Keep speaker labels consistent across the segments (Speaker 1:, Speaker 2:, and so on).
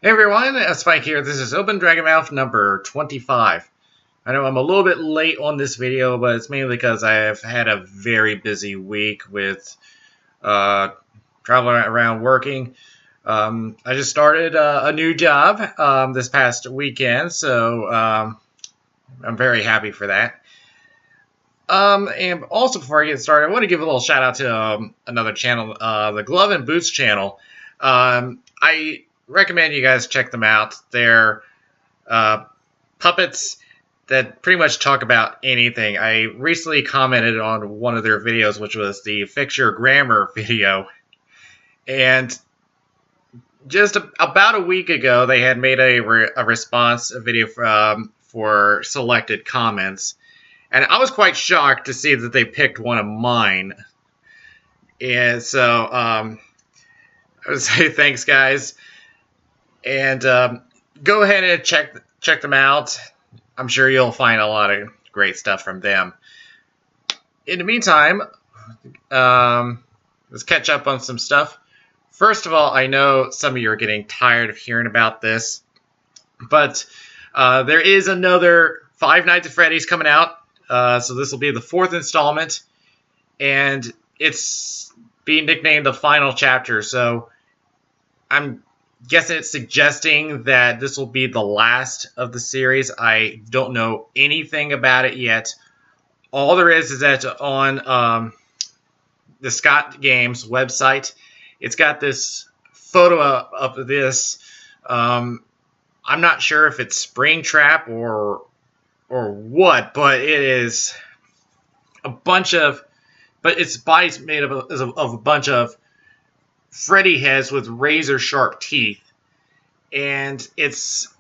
Speaker 1: Hey everyone, Spike here. This is Open Dragon Mouth number 25. I know I'm a little bit late on this video, but it's mainly because I have had a very busy week with traveling around working. I just started a new job this past weekend, so I'm very happy for that. And also before I get started, I want to give a little shout out to another channel, the Glove and Boots channel. I recommend you guys check them out. They're puppets that pretty much talk about anything. I recently commented on one of their videos, which was the Fix Your Grammar video. And just about a week ago, they had made a response video for selected comments. And I was quite shocked to see that they picked one of mine. And so I would say thanks, guys. And go ahead and check them out. I'm sure you'll find a lot of great stuff from them. In the meantime, let's catch up on some stuff. First of all, I know some of you are getting tired of hearing about this, but there is another Five Nights at Freddy's coming out. So this will be the 4th installment, and it's being nicknamed the final chapter. So I'm guessing it's suggesting that this will be the last of the series. I don't know anything about it yet. All there is that on the Scott Games website, it's got this photo of this. I'm not sure if it's Springtrap or what, but it is a bunch of, but its body's made of a bunch of Freddy heads with razor sharp teeth, and it's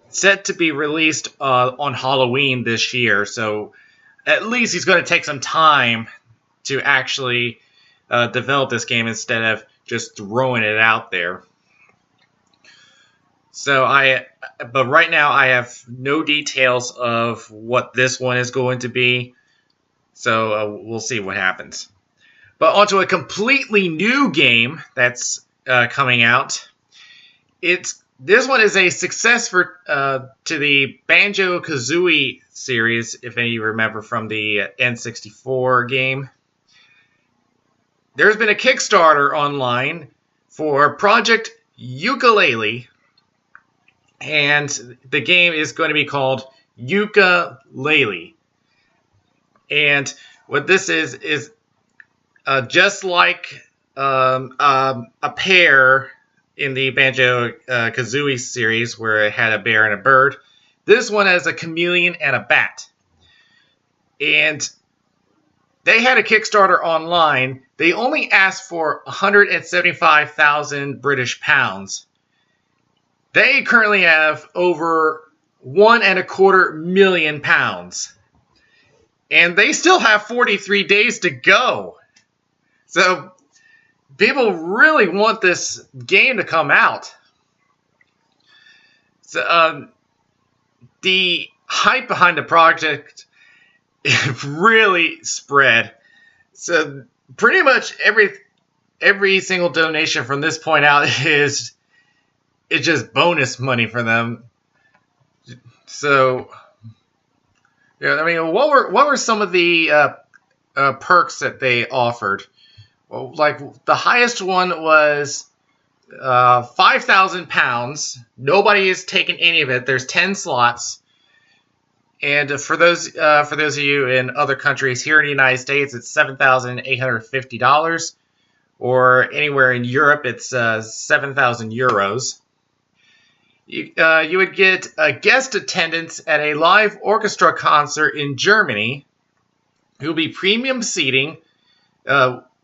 Speaker 1: set to be released on Halloween this year. So at least he's going to take some time to actually develop this game instead of just throwing it out there. So but right now I have no details of what this one is going to be. So we'll see what happens. But onto a completely new game that's coming out. This one is a success for to the Banjo-Kazooie series, if any of you remember from the N64 game. There's been a Kickstarter online for Project Yooka-Laylee, and the game is going to be called Yooka-Laylee. And what this is just like a pair in the Banjo-Kazooie series where it had a bear and a bird. This one has a chameleon and a bat. And they had a Kickstarter online. They only asked for 175,000 British pounds. They currently have over £1.25 million. And they still have 43 days to go. So people really want this game to come out. So the hype behind the project really spread. So pretty much every single donation from this point out is just bonus money for them. So yeah, I mean, what were some of the perks that they offered? Well, like the highest one was £5,000. Nobody is taking any of it. There's 10 slots, and for those of you in other countries, here in the United States, it's $7,850, or anywhere in Europe, it's 7,000 euros. You would get a guest attendance at a live orchestra concert in Germany. It will be premium seating.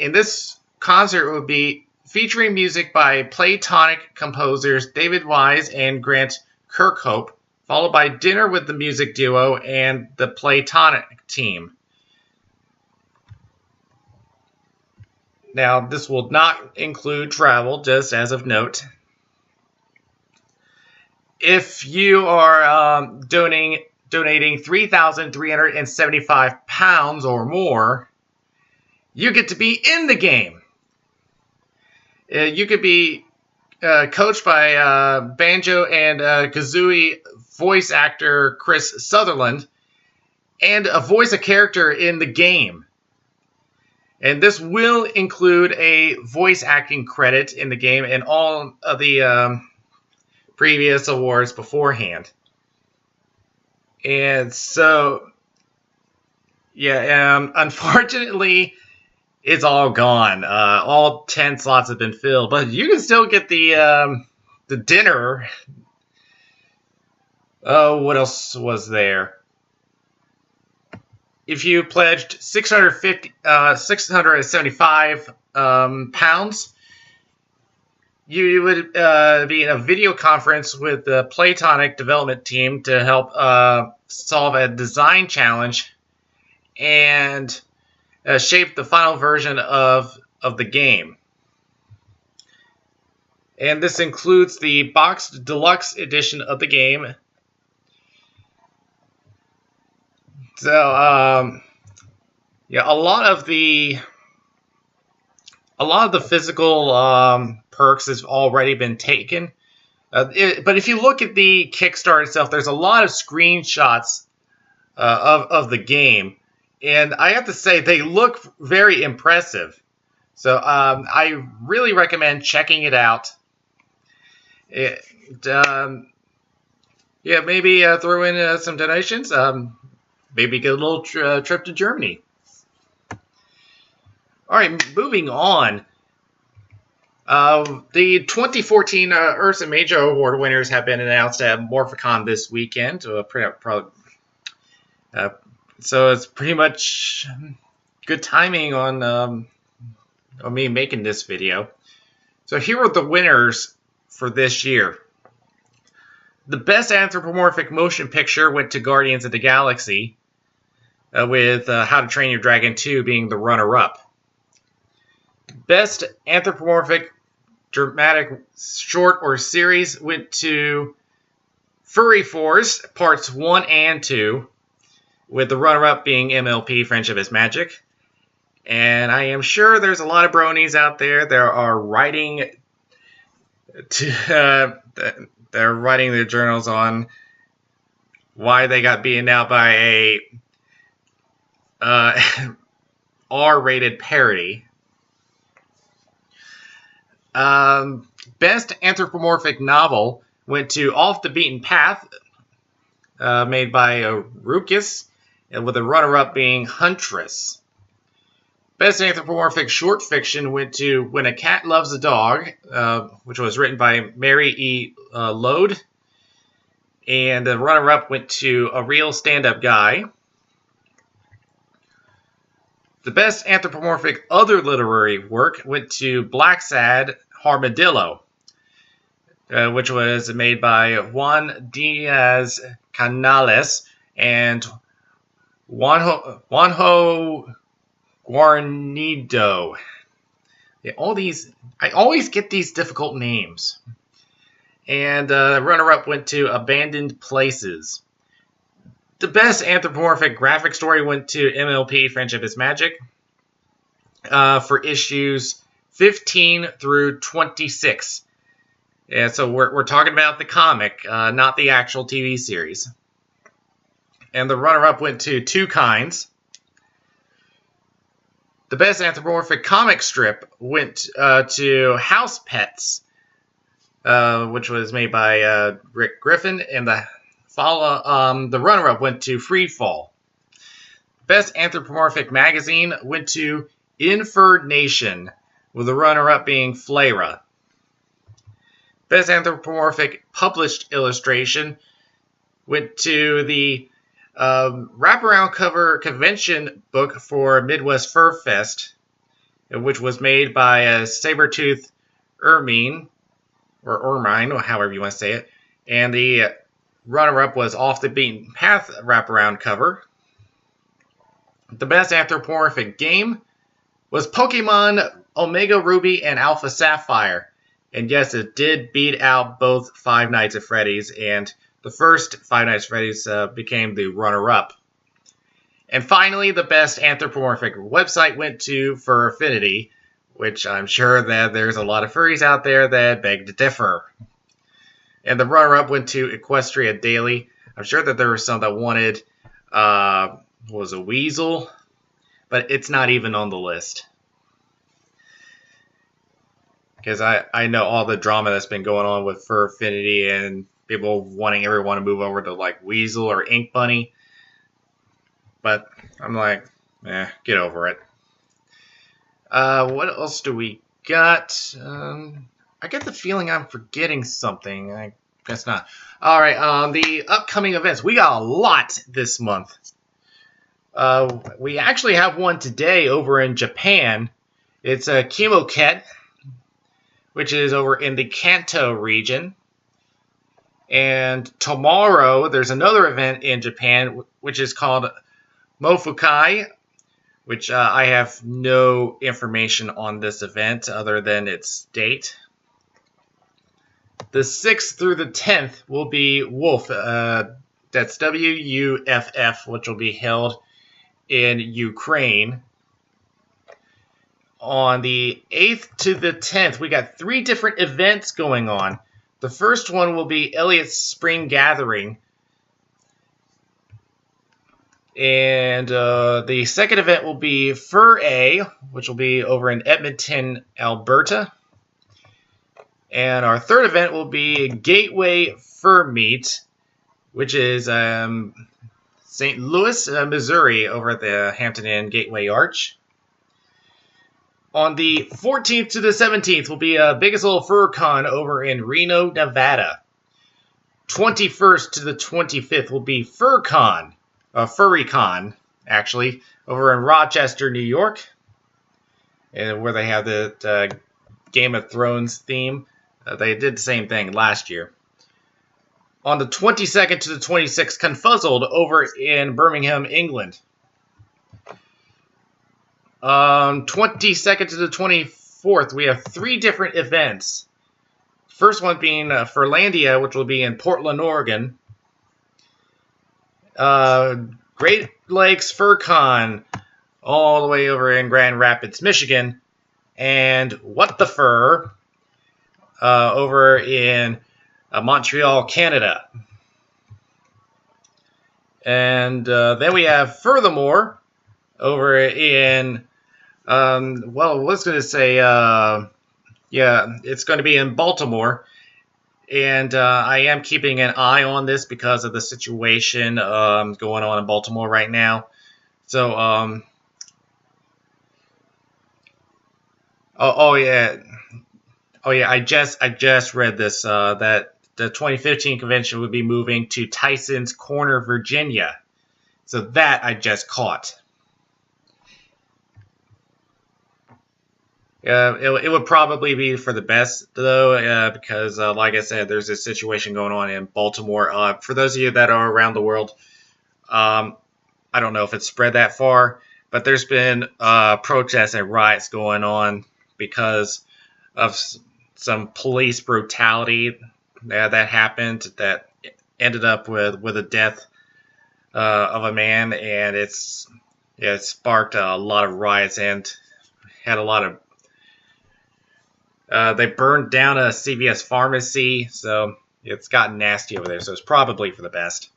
Speaker 1: In this concert will be featuring music by Playtonic composers David Wise and Grant Kirkhope, followed by dinner with the music duo and the Playtonic team. Now, this will not include travel, just as of note. If you are donating £3,375 or more, you get to be in the game. You could be coached by Banjo and Kazooie voice actor Chris Sutherland, and voice a character in the game. And this will include a voice acting credit in the game and all of the previous awards beforehand. And so, yeah, unfortunately, it's all gone. All 10 slots have been filled, but you can still get the dinner. Oh, what else was there? If you pledged 675 pounds, you would be in a video conference with the Playtonic development team to help solve a design challenge and shape the final version of the game. And this includes the boxed deluxe edition of the game. So, yeah, a lot of the physical perks has already been taken. But if you look at the Kickstarter itself, there's a lot of screenshots of the game, and I have to say they look very impressive. So I really recommend checking it out. Yeah, maybe throw in some donations. Maybe get a little trip to Germany. All right, moving on. The 2014 Ursa Major Award winners have been announced at Morphicon this weekend. So it's pretty much good timing on me making this video. So here are the winners for this year. The Best Anthropomorphic Motion Picture went to Guardians of the Galaxy, with How to Train Your Dragon 2 being the runner-up. Best Anthropomorphic Dramatic Short or Series went to Furry Force Parts 1 and 2, with the runner-up being MLP Friendship is Magic. And I am sure there's a lot of bronies out there that are writing they're writing their journals on why they got beaten out by a R-rated parody. Best Anthropomorphic Novel went to Off the Beaten Path, made by Ruckus, and with the runner-up being Huntress. Best Anthropomorphic Short Fiction went to When a Cat Loves a Dog, which was written by Mary E. Lode, and the runner-up went to A Real Stand-Up Guy. The Best Anthropomorphic Other Literary Work went to Black Sad Armadillo, which was made by Juan Diaz Canales and Juanjo Guarnido. Yeah, I always get these difficult names. And runner-up went to Abandoned Places. The Best Anthropomorphic Graphic Story went to MLP Friendship is Magic for issues 15 through 26. Yeah, so we're talking about the comic, not the actual TV series. And the runner-up went to Two Kinds. The Best Anthropomorphic Comic Strip went to House Pets, which was made by Rick Griffin, and the runner-up went to Free Fall. Best Anthropomorphic Magazine went to Inferred Nation, with the runner-up being Flayra. Best Anthropomorphic Published Illustration went to the wraparound cover convention book for Midwest Fur Fest, which was made by Sabretooth Ermine, or Ermine, or however you want to say it, and the runner-up was Off the Beaten Path wraparound cover. The Best Anthropomorphic Game was Pokemon Omega Ruby and Alpha Sapphire, and yes, it did beat out both Five Nights at Freddy's, and the first Five Nights at Freddy's became the runner-up. And finally, the Best Anthropomorphic Website went to Fur Affinity, which I'm sure that there's a lot of furries out there that beg to differ. And the runner-up went to Equestria Daily. I'm sure that there were some that wanted was a weasel, but it's not even on the list. Because I know all the drama that's been going on with Fur Affinity and people wanting everyone to move over to like Weasel or Ink Bunny. But I'm like, get over it. What else do we got? I get the feeling I'm forgetting something. I guess not. Alright, the upcoming events. We got a lot this month. We actually have one today over in Japan. It's a Kimoket, which is over in the Kanto region. And tomorrow, there's another event in Japan, which is called Mofukai, which I have no information on this event other than its date. The 6th through the 10th will be Wolf. That's WUFF, which will be held in Ukraine. On the 8th to the 10th, we got 3 different events going on. The first one will be Elliot's Spring Gathering. And the second event will be Fur A, which will be over in Edmonton, Alberta. And our third event will be Gateway Fur Meet, which is St. Louis, Missouri, over at the Hampton Inn Gateway Arch. On the 14th to the 17th will be Biggest Little Fur Con over in Reno, Nevada. 21st to the 25th will be FurCon, FurryCon, actually, over in Rochester, New York, and where they have the Game of Thrones theme. They did the same thing last year. On the 22nd to the 26th, Confuzzled over in Birmingham, England. 22nd to the 24th, we have 3 different events. First one being Furlandia, which will be in Portland, Oregon. Great Lakes FurCon, all the way over in Grand Rapids, Michigan. And What the Fur, over in Montreal, Canada. And then we have Furthermore over in, well, I was going to say, yeah, it's going to be in Baltimore. And I am keeping an eye on this because of the situation going on in Baltimore right now. So, oh yeah, I just read this that the 2015 convention would be moving to Tyson's Corner, Virginia. So that I just caught. It would probably be for the best, though, because, like I said, there's this situation going on in Baltimore. For those of you that are around the world, I don't know if it's spread that far, but there's been protests and riots going on because of some police brutality that happened that ended up with the death of a man, and it sparked a lot of riots and had a lot of they burned down a CVS pharmacy, so it's gotten nasty over there, so it's probably for the best.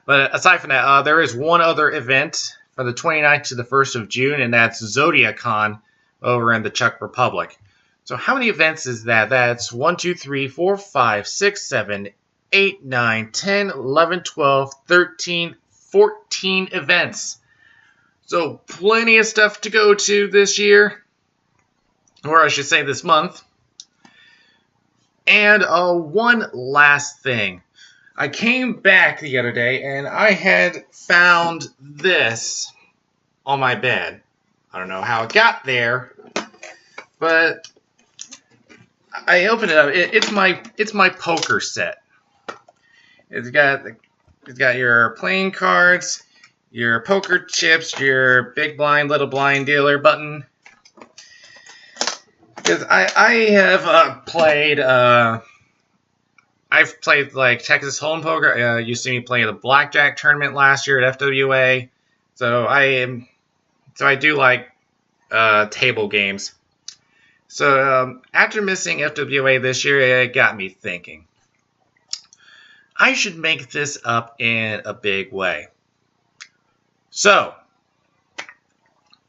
Speaker 1: But aside from that, there is one other event from the 29th to the 1st of June, and that's ZodiacCon over in the Czech Republic. So how many events is that? That's 1, 2, 3, 4, 5, 6, 7, 8, 9, 10, 11, 12, 13, 14 events. So plenty of stuff to go to this year. Or I should say this month. And one last thing. I came back the other day and I had found this on my bed. I don't know how it got there, but I opened it up. It's my poker set. It's got your playing cards, your poker chips, your big blind, little blind dealer button. Because I have played, I've played like Texas Hold'em poker. You see me play the blackjack tournament last year at FWA. So I do like table games. So after missing FWA this year, it got me thinking. I should make this up in a big way. So,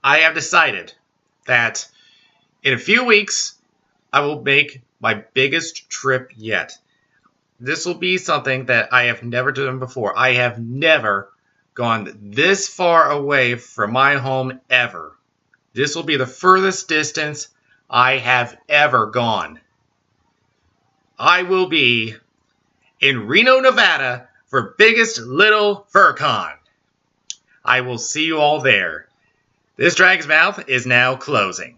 Speaker 1: I have decided that in a few weeks, I will make my biggest trip yet. This will be something that I have never done before. I have never gone this far away from my home ever. This will be the furthest distance I have ever gone. I will be in Reno, Nevada for Biggest Little FurCon. I will see you all there. This Dragon's Mouth is now closing.